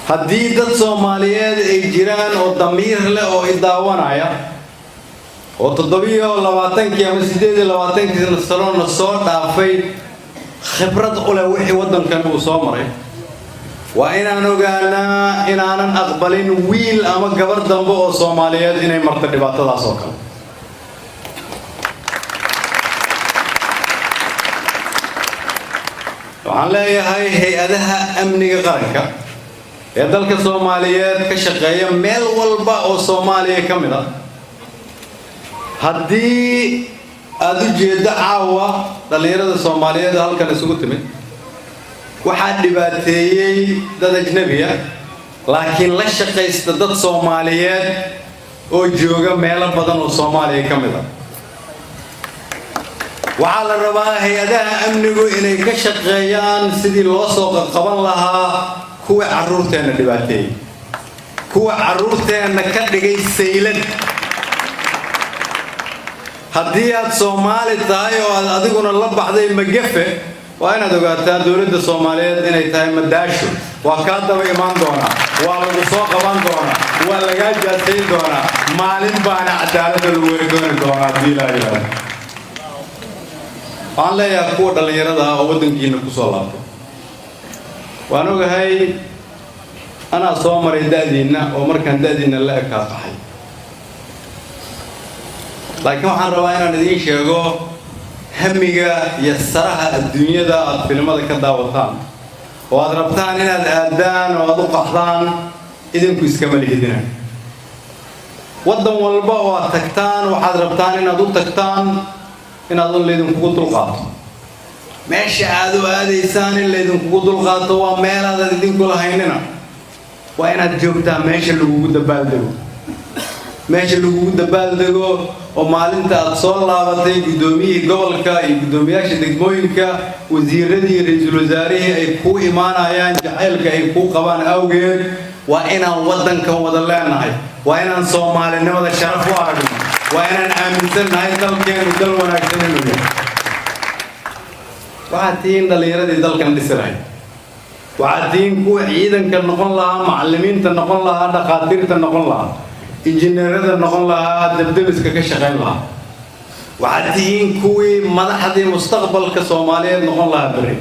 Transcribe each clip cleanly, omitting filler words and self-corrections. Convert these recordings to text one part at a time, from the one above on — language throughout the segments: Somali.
haddii dad Soomaaliyeed ay jiraan oo damiir leh oo idaawanaya oo 27 ama 28 sano soo dhaafay khibrad u leh wixii wadankan uu soo maray waa inaan ogaanaa inaanan aqbalin wiil ama gabar dambe oo Soomaaliyeed inay marto dhibaatadaas oo kale waxaan leeyahay hay'adaha amniga qaranka ee dalka Soomaaliyeed ka shaqeeya meel walba oo Soomaaliya ka mid ah haddii aad u jeedo caawa dhalinyarada Soomaaliyeed halkan isugu timid waxaa dhibaateeyay dad ajnabi ah laakiin la shaqaysta dad Soomaaliyeed oo jooga meelo badan oo Soomaaliya ka mid ah waxaa la rabaa hay'adaha amnigu inay ka shaqeeyaan sidii loo soo qaban lahaa kuwa carruurteena dhibaateeyay kuwa carruurteena ka dhigay saylad haddii aad Soomaali tahay oo aad adiguna la baxday magafe waa inaad ogaataa dawladda Soomaaliyeed inay tahay madaasho waa ka daba imaan doona waa lagu soo qaban doona waa laga jaasayn doona maalin baana cadaaladda lagu weergoyn doona diilaayada aan leeyahay kuwa dhalinyarada oo wadankiina ku soo laabtay waan ogahay ana soo maray daadiina oo markaan daadiina la eka qaxay laakiin waxaan rabaa inaan idin sheego hamiga iyo saraha adduunyada aad filimada ka daawataan oo aad rabtaan inaad aadaan oo aad u qaxdaan idinku iskama lihidina wadan walba oo aad tagtaan waxaad rabtaan inaad u tagtaan inaad leedinkugu dulqaato meesha aad u aadaysaan in leedinkugu dulqaato waa meel aad idinku lahaynina waa inaad joogtaan meesha lagugu dabaaldego oo maalinta aad soo laabatay gudoomiyihii gobolka iyo gudoomiyaasha degmooyinka wasiiradii ra'iisul wasaarihii ay ku imaanayaan jacaylka ay ku qabaan awgeed waa inaan wadankan wada leenahay waa inaan Soomaalinimada sharaf u aragno waa inaan aaminsanahay dalkeenu dal wanaagsan inuu yahay waxaad tihiin dhalinyaradii dalkan dhisay waxaad tihiin kuwa ciidanka noqon lahaa macallimiinta noqon lahaa dhaqaatiirta noqon lahaa injineerada noqon lahaa dabdabiska ka shaqeyn lahaa waxaad tihiin kuwii madaxdii mustaqbalka Soomaaliyeed noqon lahaa bari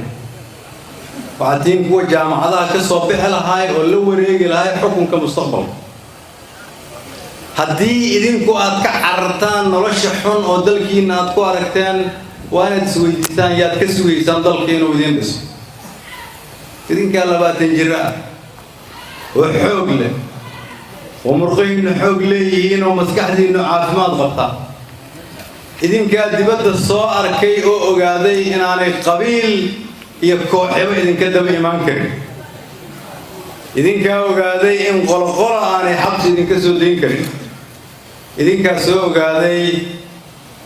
waxaad tihiin kuwa jaamacadaha ka soo bixi lahaa oo la wareegi lahaa xukunka mustaqbalka haddii idinku aad ka carartaan nolosha xun oo dalkiina aad ku aragteen waa inaad isweydiisaan yaad ka sugaysaan dalkiina uu idin dhiso idinkaa 20 jir ah oo xoog leh oo murqihiinu xoog leeyihiin oo maskaxdiinu caafimaad qabta idinkaa dibadda soo arkay oo ogaaday inaanay qabiil iyo kooxaba idinka daba imaan karin idinkaa ogaaday in qoloqolo aanay xabsi idinka soo dayn karin idinkaa soo ogaaday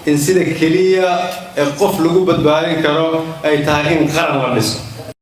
in sida keliya ee qof lagu badbaadin karo ay tahay in qaran la dhiso